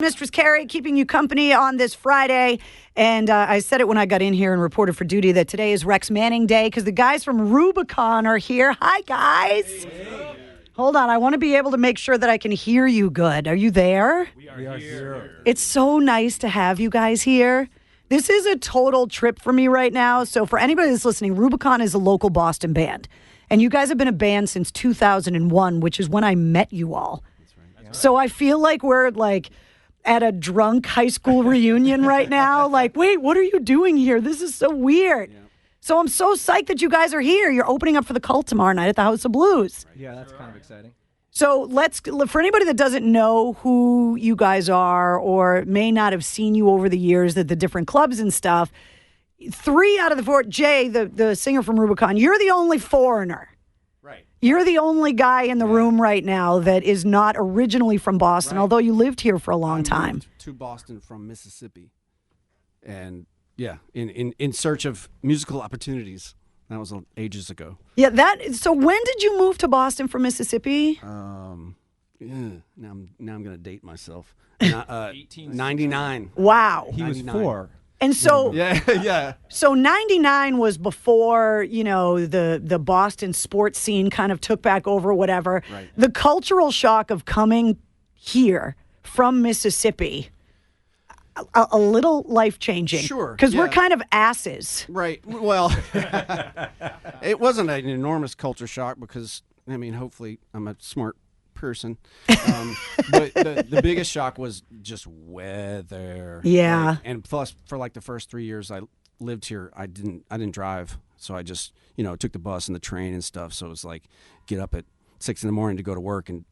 Mistress Carrie keeping you company on this Friday. And I said it when I got in here and reported for duty that today is Rex Manning Day because the guys from Rubikon are here. Hi, guys. Hey. Hold on. I want to be able to make sure that I can hear you good. Are you there? We are here. It's so nice to have you guys here. This is a total trip for me right now. So for anybody that's listening, Rubikon is a local Boston band. And you guys have been a band since 2001, which is when I met you all. That's right. So I feel like we're like at a drunk high school reunion right now. Like, wait, what are you doing here? This is so weird. Yeah. So I'm so psyched that you guys are here. You're opening up for the Cult tomorrow night at the House of Blues. Yeah, that's kind of exciting. So for anybody that doesn't know who you guys are or may not have seen you over the years at the different clubs and stuff, 3 out of the 4, Jay, the singer from Rubikon, you're the only foreigner. Right. You're the only guy in the room right now that is not originally from Boston, although you lived here for a long time. Moved to Boston from Mississippi. And, yeah, in search of musical opportunities. That was ages ago. Yeah, so when did you move to Boston from Mississippi? Now I'm going to date myself. 99. Wow. He was 4. And so, yeah. So 99 was before, the Boston sports scene kind of took back over, whatever. Right. The cultural shock of coming here from Mississippi, a little life-changing. Sure. Because we're kind of asses. Right. Well, it wasn't an enormous culture shock because, hopefully I'm a smart person. But the biggest shock was just weather. Yeah. And plus, for like the first 3 years I lived here, I didn't drive, so I just took the bus and the train and stuff. So it was like get up at 6 a.m. to go to work and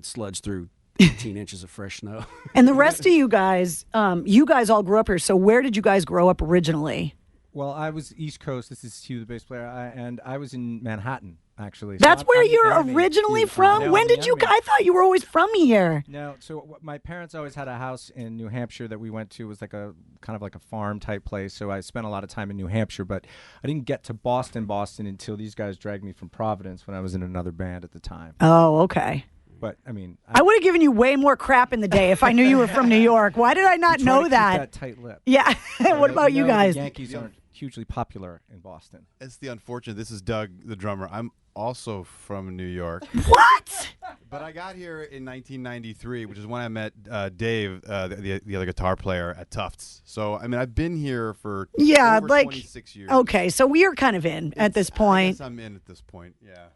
sludge through 18 inches of fresh snow. And the rest of you guys all grew up here. So where did you guys grow up originally? Well, I was East Coast. This is Hugh, the bass player, and I was in Manhattan, actually. So That's where you're originally from? No, when did you? I thought you were always from here. No, so my parents always had a house in New Hampshire that we went to. It was like a kind of like a farm type place. So I spent a lot of time in New Hampshire, but I didn't get to Boston until these guys dragged me from Providence when I was in another band at the time. Oh, okay. But I would have given you way more crap in the day if I knew you were from New York. Why did I not know that? Keep that tight lip. Yeah. What about you guys? The Yankees aren't hugely popular in Boston. It's the unfortunate. This is Doug, the drummer. I'm also from New York. What? But I got here in 1993, which is when I met Dave, the other guitar player at Tufts. So, I've been here for over 26 years. Okay, so we are kind of in at this point. I guess I'm in at this point, yeah.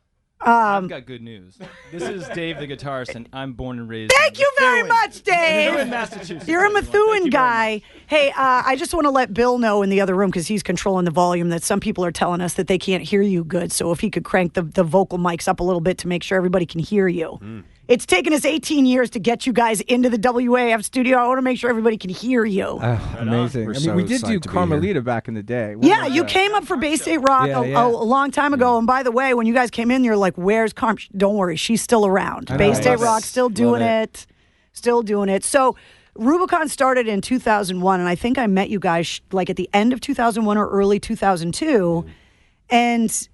I've got good news. This is Dave, the guitarist, and I'm born and raised. Thank you very much, Dave. Methuen, Massachusetts. You're a Methuen guy. Hey, I just want to let Bill know in the other room because he's controlling the volume that some people are telling us that they can't hear you good. So if he could crank the vocal mics up a little bit to make sure everybody can hear you. It's taken us 18 years to get you guys into the WAAF studio. I want to make sure everybody can hear you. Amazing. We did do Carmelita back in the day. Yeah, you came up for Bay State Rock a long time ago. And by the way, when you guys came in, you're like, where's Carm? Don't worry, she's still around. Bay State Rock, still doing it. Still doing it. So Rubicon started in 2001, and I think I met you guys like at the end of 2001 or early 2002. And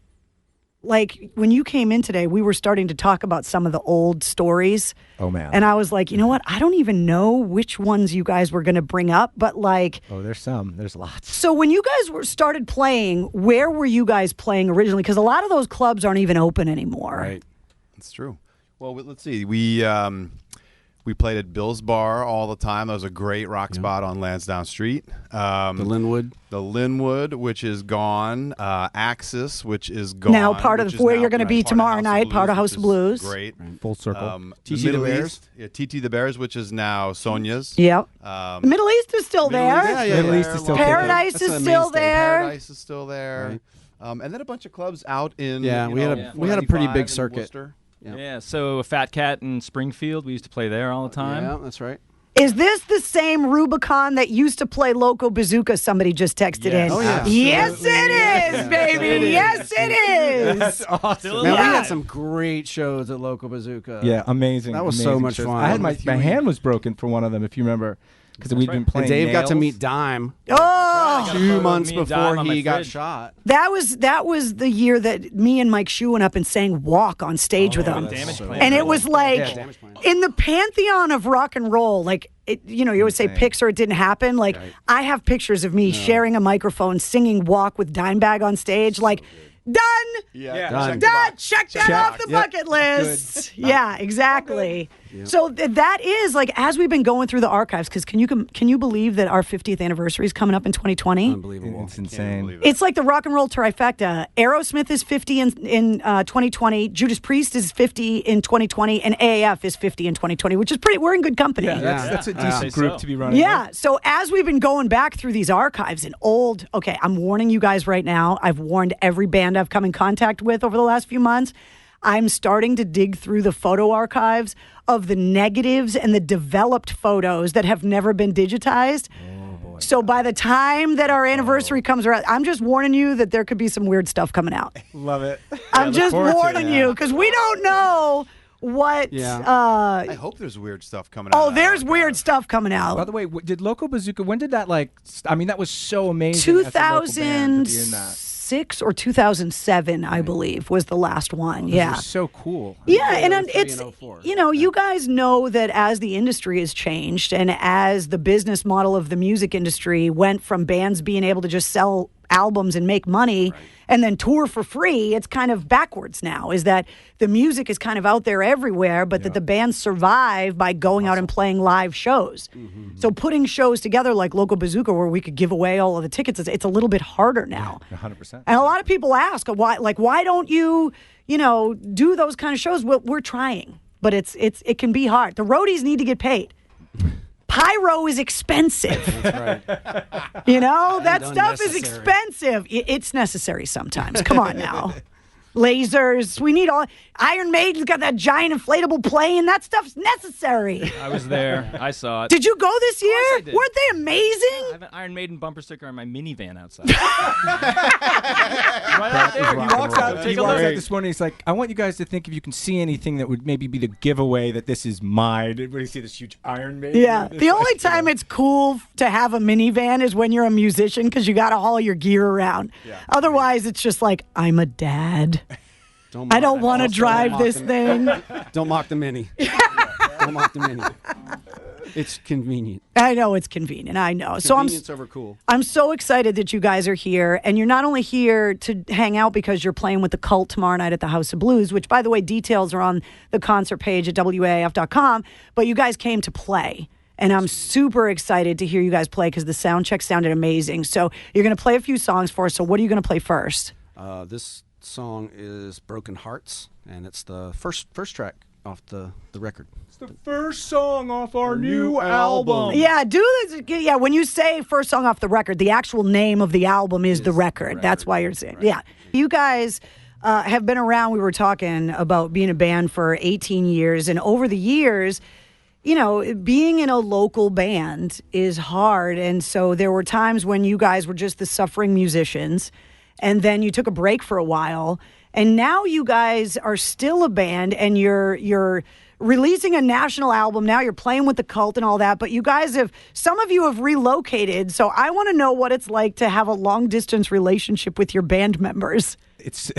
like when you came in today, we were starting to talk about some of the old stories. Oh, man. And I was like, you know what? I don't even know which ones you guys were going to bring up, but like... Oh, there's some. There's lots. So when you guys started playing, where were you guys playing originally? Because a lot of those clubs aren't even open anymore. Right. That's true. Well, let's see. We played at Bill's Bar all the time. That was a great rock spot on Lansdowne Street. The Linwood. The Linwood, which is gone. Axis, which is gone. Now part of where you're going to be tomorrow night, part of House of Blues. Great. Full circle. TT the Bears. Yeah, TT the Bears, which is now Sonia's. Yep. The Middle East is still there. Middle East is still Paradise is still there. Paradise is still there. Right. And then a bunch of clubs out in we had a pretty big circuit. Yeah, so Fat Cat in Springfield, we used to play there all the time. Yeah, that's right. Is this the same Rubicon that used to play Loco Bazooka? Somebody just texted in. Oh, yeah. Yes, it is, baby. Yes, it is. That's awesome. Man, we had some great shows at Local Bazooka. Yeah, amazing. That was amazing so much shows. fun. I had my hand was broken for one of them, if you remember. Because we'd been playing And Dave got to Nails. meet Dime. Oh, got a 2 photo months of me and before Dime on my he got fridge. shot. That was the year that me and Mike Shue went up and sang "Walk" on stage with him, Damage Plan. and it was like Damage Plan. in the pantheon of rock and roll. Like you always say pics or it didn't happen. Like I have pictures of me sharing a microphone, singing "Walk" with Dimebag on stage. Like done. Yeah. Done. Check that off the bucket list. Yeah, exactly. So that is like as we've been going through the archives. Because can you believe that our 50th anniversary is coming up in 2020? Unbelievable. It's insane. It's like the rock and roll trifecta. Aerosmith is 50 in 2020. Judas Priest is 50 in 2020, and AAF is 50 in 2020, which is pretty. We're in good company. That's a decent So. group to be running. Yeah. So as we've been going back through these archives and okay, I'm warning you guys right now. I've warned every band I've come in contact with over the last few months. I'm starting to dig through the photo archives of the negatives and the developed photos that have never been digitized. So by the time that our anniversary comes around, I'm just warning you that there could be some weird stuff coming out. Love it. I'm just warning you because we don't know what. I hope there's weird stuff coming out. Oh, there's weird stuff coming out. By the way, did Loco Bazooka? When did that I mean, that was so amazing. as a local band to be in that. 2006 or 2007, I believe, was the last one. Those Yeah. are so cool. Yeah, and 03 it's, and 04. you guys know that as the industry has changed and as the business model of the music industry went from bands being able to just sell albums and make money and then tour for free, it's kind of backwards now, is that the music is kind of out there everywhere, but that the bands survive by going out and playing live shows. So putting shows together like Local Bazooka where we could give away all of the tickets, it's a little bit harder now. 100%. And a lot of people ask, why don't you, do those kind of shows? Well, we're trying, but it can be hard. The roadies need to get paid. Pyro is expensive. That's right. That stuff is Unnecessary. expensive. It's necessary sometimes. Come on now. Lasers. We need all. Iron Maiden's got that giant inflatable plane. That stuff's necessary. I was there. I saw it. Did you go this year? I did. Weren't they amazing? I have an Iron Maiden bumper sticker on my minivan outside. Right out there. He walks out Take a look. this morning. He's like, I want you guys to think if you can see anything that would maybe be the giveaway that this is mine. When you see this huge Iron Maiden. Yeah. The only time it's cool to have a minivan is when you're a musician because you got to haul your gear around. Otherwise, it's just like, I'm a dad. I don't want to drive this thing. Don't mock the Mini. Don't mock the Mini. It's convenient. I know it's convenient. I know. So Convenience over cool. I'm so excited that you guys are here. And you're not only here to hang out because you're playing with the Cult tomorrow night at the House of Blues, which, by the way, details are on the concert page at WAAF.com, but you guys came to play. And I'm super excited to hear you guys play because the sound check sounded amazing. So you're going to play a few songs for us. So what are you going to play first? This song is Broken Hearts, and it's the first track off the record. It's the first song off our new album. Yeah, do this. Yeah, when you say first song off the record, the actual name of the album is the record. That's why you're saying. Right. Yeah. You guys have been around. We were talking about being a band for 18 years, and over the years, being in a local band is hard. And so there were times when you guys were just the suffering musicians, and then you took a break for a while, and now you guys are still a band, and you're releasing a national album. Now you're playing with the Cult and all that, but some of you have relocated. So I want to know what it's like to have a long distance relationship with your band members. It's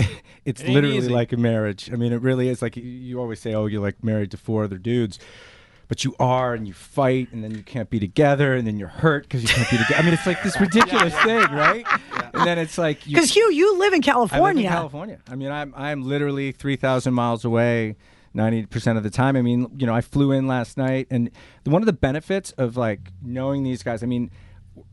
literally like a marriage. I mean, it really is. Like you always say, oh, you're like married to 4 other dudes. But you are, and you fight, and then you can't be together, and then you're hurt because you can't be together. I mean, it's like this ridiculous thing, right? And then it's like because Hugh, you live in California. I live in California. I mean, I'm literally 3,000 miles away 90% of the time. I mean, I flew in last night, and one of the benefits of like knowing these guys. I mean,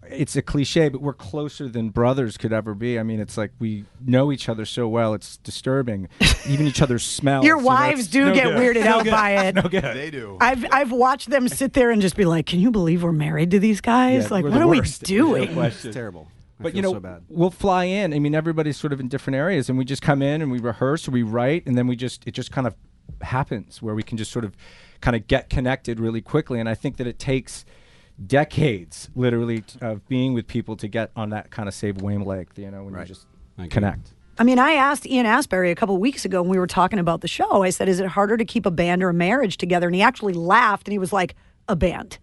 it's a cliche, but we're closer than brothers could ever be. I mean, it's like we know each other so well. It's disturbing. Even each other's smells. Your wives do get weirded out by it. No good. They do. I've watched them sit there and just be like, "Can you believe we're married to these guys? Yeah, like, we're what the are we worst. doing?" It's terrible. But so bad. we'll fly in. I mean, everybody's sort of in different areas, and we just come in and we rehearse or we write, and then it just kind of happens where we can just sort of kind of get connected really quickly. And I think that it takes decades, literally, of being with people to get on that kind of same wavelength. When you just connect. I mean, I asked Ian Asbury a couple of weeks ago when we were talking about the show. I said, "Is it harder to keep a band or a marriage together?" And he actually laughed and he was like, "A band."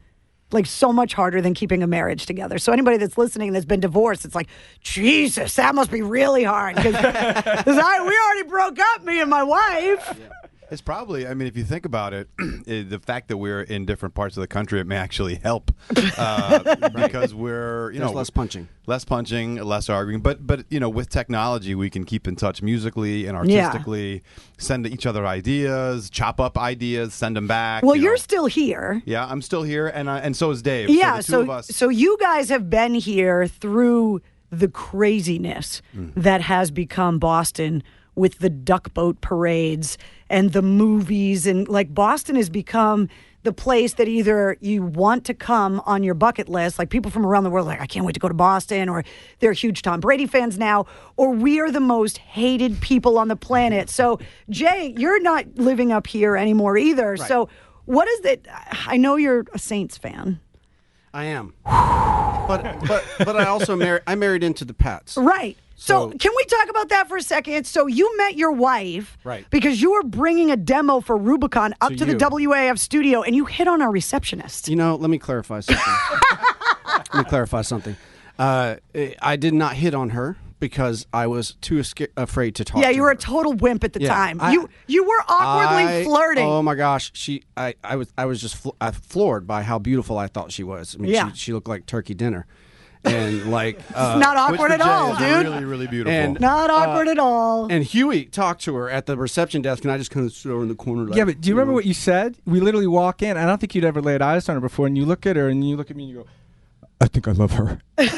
Like so much harder than keeping a marriage together. So anybody that's listening that's been divorced, it's like, Jesus, that must be really hard. Because we already broke up, me and my wife. Yeah. It's probably, I mean, if you think about it, the fact that we're in different parts of the country, it may actually help because we're, There's less punching. Less punching, less arguing. But with technology, we can keep in touch musically and artistically, send each other ideas, chop up ideas, send them back. Well, you're still here. Yeah, I'm still here, and so is Dave. Yeah, so the two of us. So you guys have been here through the craziness that has become Boston with the duck boat parades and the movies. And like Boston has become the place that either you want to come on your bucket list, like people from around the world, like, I can't wait to go to Boston, or they're huge Tom Brady fans now, or we are the most hated people on the planet. So, Jay, you're not living up here anymore either. Right. So what is it? I know you're a Saints fan. I am. but I also married into the Pats. Right. So can we talk about that for a second? So you met your wife because you were bringing a demo for Rubikon up to the WAAF studio, and you hit on our receptionist. Let me clarify something. I did not hit on her because I was too afraid to talk to her. You were a total wimp at the time. You were awkwardly flirting. Oh my gosh, I was just floored by how beautiful I thought she was. I mean, she looked like turkey dinner. And like, it's not awkward at all, dude. Really, really beautiful. And, not awkward at all. And Huey talked to her at the reception desk, and I just kind of stood over in the corner. Like, yeah, but do you remember what you said? We literally walk in. I don't think you'd ever laid eyes on her before, and you look at her, and you look at me, and you go, "I think I love her." And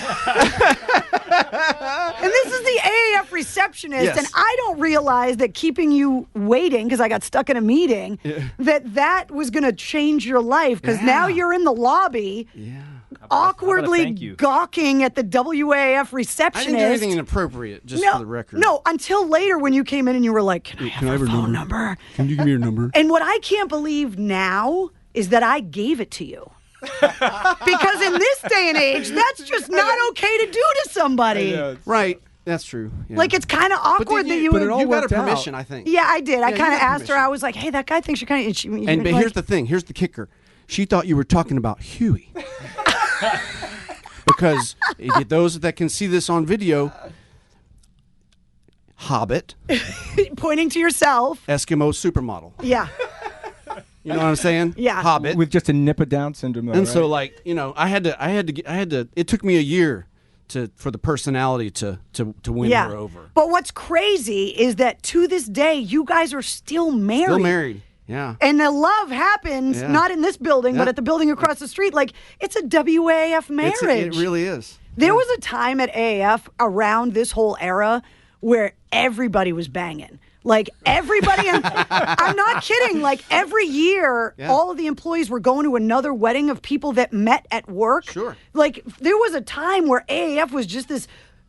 this is the AAF receptionist, and I don't realize that keeping you waiting, because I got stuck in a meeting, that was going to change your life, because now you're in the lobby. Yeah. Awkwardly gawking at the WAAF receptionist. I didn't do anything inappropriate, just for the record. No, until later when you came in and you were like, can I have her phone number? Can you give me your number? And what I can't believe now is that I gave it to you. Because in this day and age, that's just not okay to do to somebody. Right. That's true. Yeah. Like, it's kind of awkward that you would. You got her permission, I think. Yeah, I did. I kind of asked her. I was like, hey, that guy thinks you're kind of. But here's the thing. Here's the kicker. She thought you were talking about Huey. Because those that can see this on video, Hobbit. Pointing to yourself. Eskimo supermodel. Yeah. You know what I'm saying? Yeah. Hobbit. With just a nip of Down syndrome. And so, like, I had to. It took me a year for the personality to win her over. But what's crazy is that to this day, you guys are still married. Still married. Yeah. And the love happens not in this building, but at the building across the street. Like, it's a WAAF marriage. It really is. There was a time at AAF around this whole era where everybody was banging. Like, everybody, and I'm not kidding, like, every year, all of the employees were going to another wedding of people that met at work. Sure. Like, there was a time where AAF was just this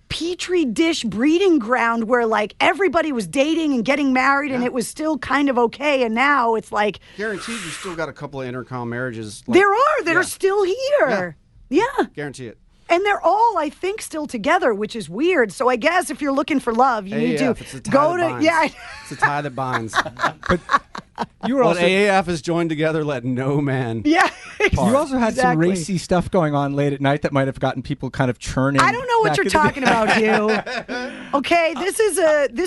petri dish breeding ground where, like, everybody was dating and getting married and it was still kind of okay, and now it's like... Guaranteed you still got a couple of intercom marriages. Like, there are that are still here. Yeah. Guarantee it. And they're all, I think, still together, which is weird. So I guess if you're looking for love, you need to go to... It's a tie that binds. But you were also... AAF is joined together, let no man... Yeah, You also had some racy stuff going on late at night that might have gotten people kind of churning. I don't know what you're talking about, Hugh. Okay, this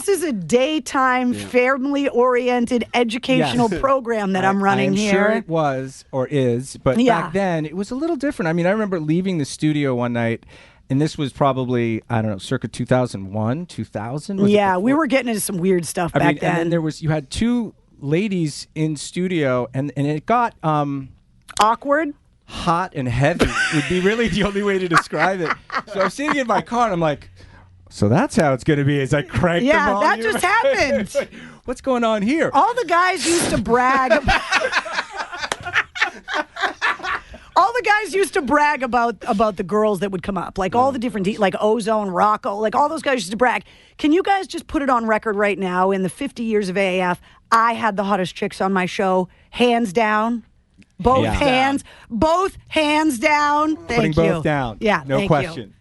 is a daytime, family-oriented educational program that I'm running here. I'm sure it was or is, but back then it was a little different. I mean, I remember leaving the studio one night, and this was probably, I don't know, circa 2001, 2000? We were getting into some weird stuff back then. And then you had two ladies in studio, and it got... awkward? Hot and heavy would be really the only way to describe it. So I'm sitting in my car, and I'm like, so that's how it's going to be as I crank the volume. Yeah, that just happened. What's going on here? All the guys used to brag about... All the guys used to brag about the girls that would come up, like all the different, like Ozone, Rocco, like all those guys used to brag. Can you guys just put it on record right now? In the 50 years of AAF, I had the hottest chicks on my show, hands down. Both hands down. Thank you. Putting both down. Yeah, no question.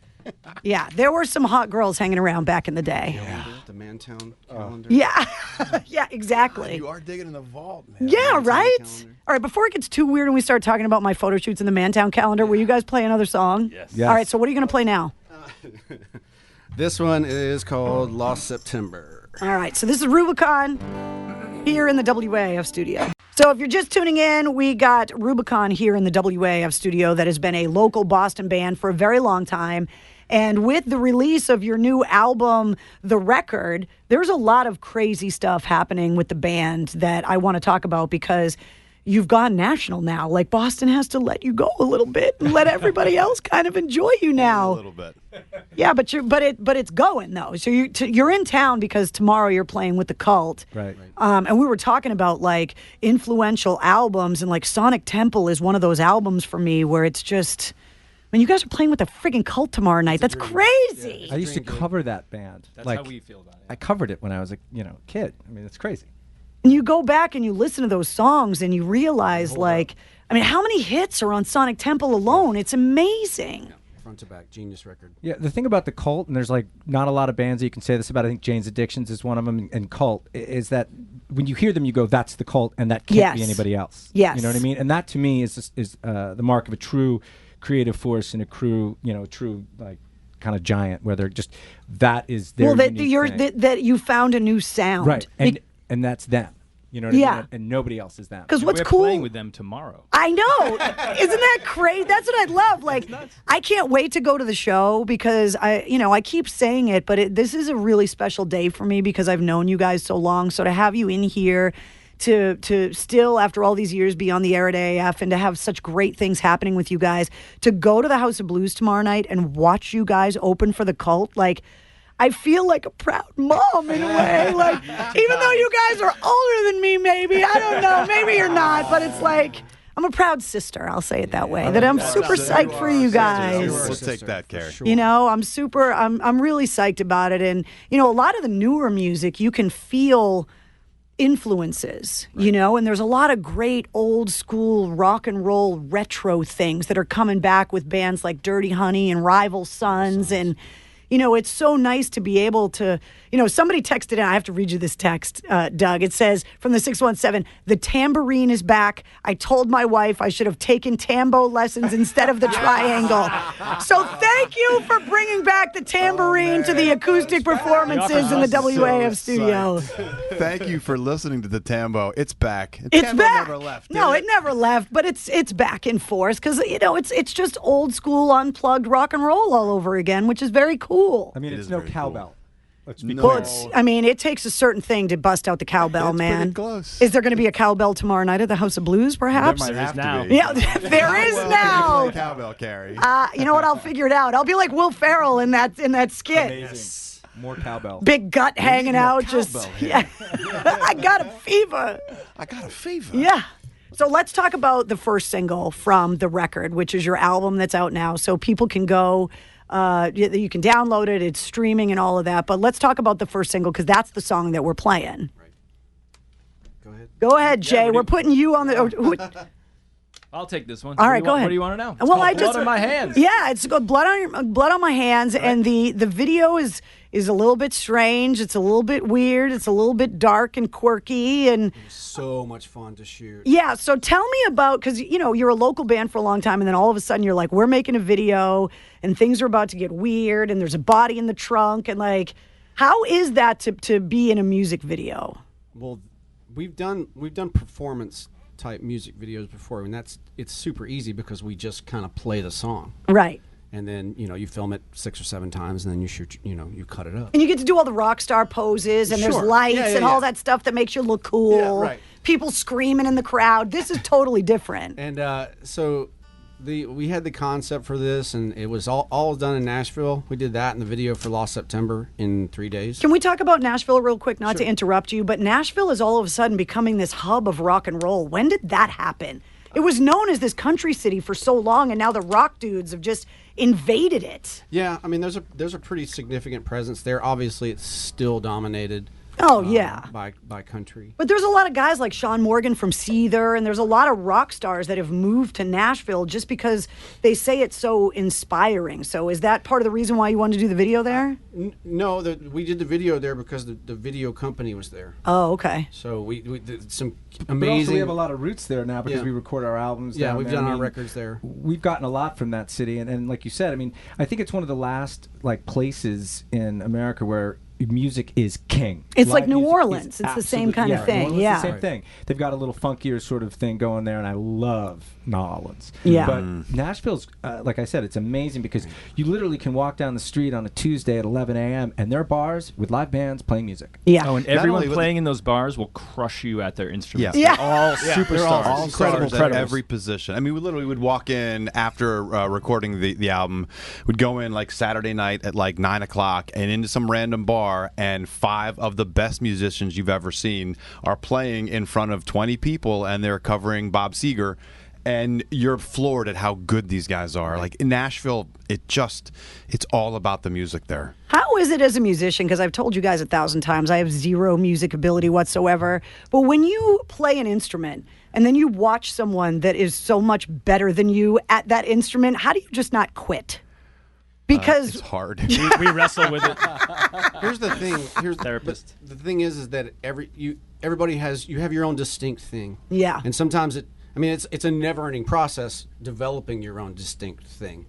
Yeah, there were some hot girls hanging around back in the day. The Mantown calendar. Yeah, yeah, exactly. You are digging in the vault, man. Yeah, Mantown right? calendar. All right, before it gets too weird and we start talking about my photo shoots in the Mantown calendar, will you guys play another song? Yes. Yes. All right, so what are you going to play now? This one is called Lost September. All right, so this is Rubikon here in the WAAF studio. So if you're just tuning in, we got Rubikon here in the WAAF studio that has been a local Boston band for a very long time. And with the release of your new album, The Record, there's a lot of crazy stuff happening with the band that I want to talk about because you've gone national now. Like Boston has to let you go a little bit and let everybody else kind of enjoy you now. A little bit. Yeah, but it's going though. So you're in town because tomorrow you're playing with the Cult. Right. And we were talking about like influential albums, and like Sonic Temple is one of those albums for me where it's just, I mean, you guys are playing with the friggin' Cult tomorrow night. That's crazy. I used to cover that band. That's like, how we feel about it. I covered it when I was a kid. I mean, it's crazy. And you go back and you listen to those songs and you realize, like, I mean, how many hits are on Sonic Temple alone? It's amazing. Yeah, front to back, genius record. Yeah, the thing about the Cult, and there's like not a lot of bands that you can say this about. I think Jane's Addictions is one of them, and Cult is that when you hear them, you go, "That's the Cult," and that can't be Yes. anybody else. Yes. You know what I mean? And that to me is the mark of a true creative force and a true like kind of giant. Where they're just that is their unique thing. That you found a new sound, right, and that's them. You know what I mean? And nobody else is them. Because what's We're cool? playing with them tomorrow. I know. Isn't that crazy? That's what I love. Like, I can't wait to go to the show because I keep saying it, but this is a really special day for me because I've known you guys so long. So to have you in here, to still after all these years be on the air at AAF and to have such great things happening with you guys, to go to the House of Blues tomorrow night and watch you guys open for the Cult, like, I feel like a proud mom in a way. Like, even though you guys are older than me, maybe. I don't know. Maybe you're not. But it's like, I'm a proud sister. I'll say it that way. That I'm super psyched for you guys. We'll take that, Carrie. You know, I'm really psyched about it. And, you know, a lot of the newer music, you can feel influences, you know, and there's a lot of great old school rock and roll retro things that are coming back with bands like Dirty Honey and Rival Sons. And, you know, it's so nice to be able to, you know, somebody texted in. I have to read you this text, Doug. It says from the 617, the tambourine is back. I told my wife I should have taken tambo lessons instead of the triangle. So thank you for bringing back the tambourine to the acoustic performances in the WAAF studio. Thank you for listening to the Tambo. It's back. It's Tambo back. never left. No, it never left, but it's back in force because, you know, it's just old school unplugged rock and roll all over again, which is very cool. I mean, It it's is no very cowbell. cool. Let's be No. clear. Well, I mean, it takes a certain thing to bust out the cowbell, It's man. pretty close. Is there going to be a cowbell tomorrow night at the House of Blues, perhaps? There might have to now. be. Yeah, there is Well, now. play cowbell, Carrie. You know what? I'll figure it out. I'll be like Will Ferrell in that skit. Amazing. More cowbell. Big gut hanging more out. Just cowbell here. yeah. I got a fever. I got a fever. Yeah. So let's talk about the first single from The Record, which is your album that's out now. So people can go, you can download it. It's streaming and all of that. But let's talk about the first single because that's the song that we're playing. Go ahead. Go ahead, Jay. We're putting you on the. I'll take this one. All What right, do you go want- ahead. What do you want to know? It's Well, called I Blood just on my hands. Yeah, it's got blood on my hands, and the video is a little bit strange. It's a little bit weird. It's a little bit dark and quirky, and So much fun to shoot. yeah. So tell me about, because you know you're a local band for a long time, and then all of a sudden you're like, we're making a video, and things are about to get weird, and there's a body in the trunk, and like, how is that to be in a music video? Well, we've done performance type music videos before, and it's super easy because we just kind of play the song, Right. and then you film it 6 or 7 times, and then you shoot, you cut it up. And you get to do all the rock star poses, and there's Sure. lights Yeah, and all that stuff that makes you look cool. Yeah, right. People screaming in the crowd. This is totally different. And so we had the concept for this, and it was all done in Nashville. We did that in the video for Lost September in 3 days. Can we talk about Nashville real quick? Not to interrupt you, but Nashville is all of a sudden becoming this hub of rock and roll. When did that happen? It was known as this country city for so long, and now the rock dudes have just invaded it. Yeah, I mean, there's a pretty significant presence there. Obviously, it's still dominated Oh, yeah. By country. But there's a lot of guys like Sean Morgan from Seether, and there's a lot of rock stars that have moved to Nashville just because they say it's so inspiring. So is that part of the reason why you wanted to do the video there? No, we did the video there because the video company was there. Oh, okay. So we did some But amazing. also we have a lot of roots there now because we record our albums. Yeah, down we've there. done I our mean, records there. We've gotten a lot from that city, and like you said, I mean, I think it's one of the last like places in America where music is king. It's like Live New music Orleans. is It's the same absolute- kind of New thing. Orleans is Yeah. the same thing. They've got a little funkier sort of thing going there, and I love New Orleans. Yeah. But Nashville's, like I said, it's amazing because you literally can walk down the street on a Tuesday at 11 a.m. and there are bars with live bands playing music. Yeah. Oh, and Not everyone only with playing in those bars will crush you at their instruments. Yeah. They're all superstars. All Incredible stars at incredibles. every position. I mean, we literally would walk in after recording the album. We'd go in like Saturday night at like 9 o'clock and into some random bar, and 5 of the best musicians you've ever seen are playing in front of 20 people, and they're covering Bob Seger. And you're floored at how good these guys are. Like in Nashville, it's all about the music there. How is it as a musician? Because I've told you guys 1,000 times, I have zero music ability whatsoever. But when you play an instrument and then you watch someone that is so much better than you at that instrument, how do you just not quit? Because it's hard. We wrestle with it. Here's the thing. Therapist. The thing is that everybody has you have your own distinct thing. Yeah. And sometimes it's a never-ending process developing your own distinct thing.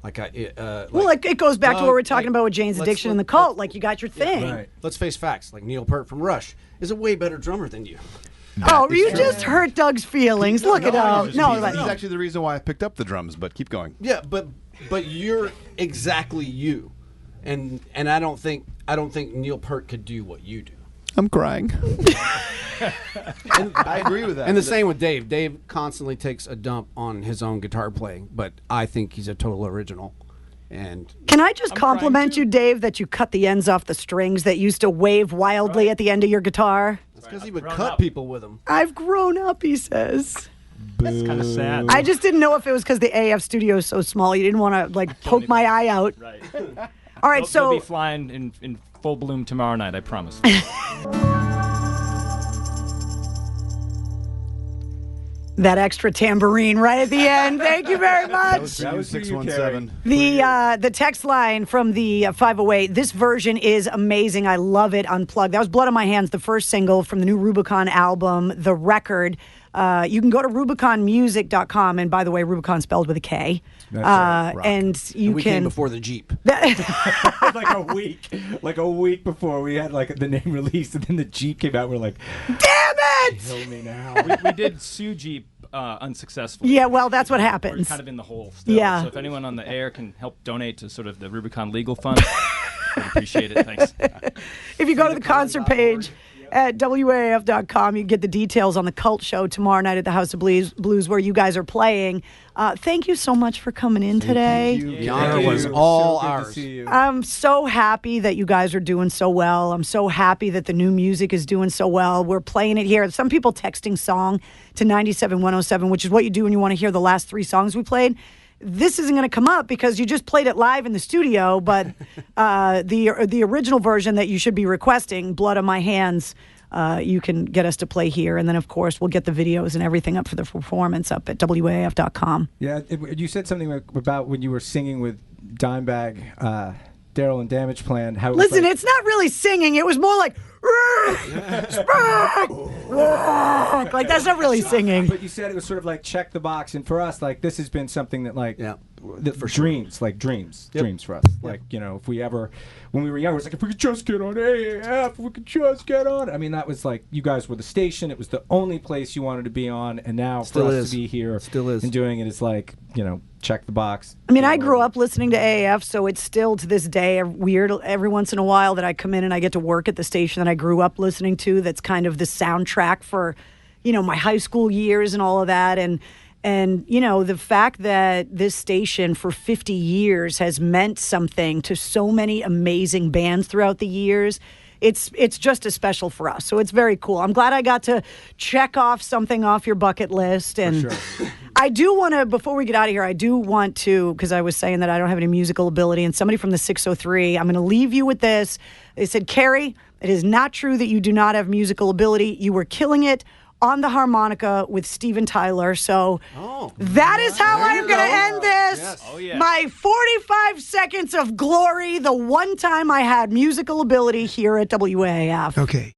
it goes back to what we're talking about with Jane's Addiction and the Cult. Like you got your thing. Right. Let's face facts. Like Neil Peart from Rush is a way better drummer than you. Oh, you just hurt Doug's feelings. Look at him. No, He's like, actually the reason why I picked up the drums, but keep going. Yeah, but you're exactly you, and I don't think Neil Peart could do what you do. I'm crying. And I agree with that. And the same with Dave. Dave constantly takes a dump on his own guitar playing, but I think he's a total original. And can I just I'm compliment crying you, Dave, that you cut the ends off the strings that used to wave wildly at the end of your guitar? that's because he would Grown cut up. people with them. I've grown up, he says. That's kind of sad. I just didn't know if it was because the AF studio is so small. You didn't want to like poke my eye out. Right. All right, They'll be so flying in full bloom tomorrow night, I promise. that extra tambourine right at the end. Thank you very much. That was for you, 617. The text line from the 508, this version is amazing. I love it. Unplugged. That was Blood on My Hands, the first single from the new Rubikon album, The Record. You can go to RubiconMusic.com. And by the way, Rubicon spelled with a K. That's right. And you We can. came before the Jeep. like a week before we had like the name released, and then the Jeep came out. We're like, Damn it! kill me now. we did sue Jeep unsuccessfully. Yeah, well, that's what We're happens. kind of in the hole still. Yeah. So if anyone on the air can help donate to sort of the Rubicon Legal Fund, I'd appreciate it. Thanks. If you go to the concert page at WAAF.com, you get the details on the Cult Show tomorrow night at the House of Blues where you guys are playing. Thank you so much for coming in today. The honor was all So good to ours. see you. I'm so happy that you guys are doing so well. I'm so happy that the new music is doing so well. We're playing it here. Some people texting song to 97-107, which is what you do when you want to hear the last 3 songs we played. This isn't going to come up because you just played it live in the studio, but the original version that you should be requesting, Blood on My Hands, you can get us to play here. And then, of course, we'll get the videos and everything up for the performance up at WAAF.com. Yeah, you said something about when you were singing with Dimebag, Daryl and Damage Plan. How it was Listen, like, it's not really singing. It was more like, like that's not really singing. But you said it was sort of like check the box, and for us, like this has been something that like For dreams, like dreams for us. Like if we ever, when we were younger, it was like if we could just get on AAF, if we could just get on. I mean, that was like you guys were the station. It was the only place you wanted to be on, and now Still for us is. to be here, Still is. and doing it is like check the box. I mean, I grew up listening to AAF, so it's still to this day weird every once in a while that I come in and I get to work at the station that I grew up listening to. That's kind of the soundtrack for, my high school years and all of that. And the fact that this station for 50 years has meant something to so many amazing bands throughout the years. It's just as special for us. So it's very cool. I'm glad I got to check off something off your bucket list. And For sure. I do want to, before we get out of here, I do want to, because I was saying that I don't have any musical ability, and somebody from the 603, I'm going to leave you with this. They said, Carrie, it is not true that you do not have musical ability. You were killing it on the harmonica with Steven Tyler. So that is how I'm going to end this. Yes. Oh, yeah. My 45 seconds of glory, the one time I had musical ability here at WAAF. Okay.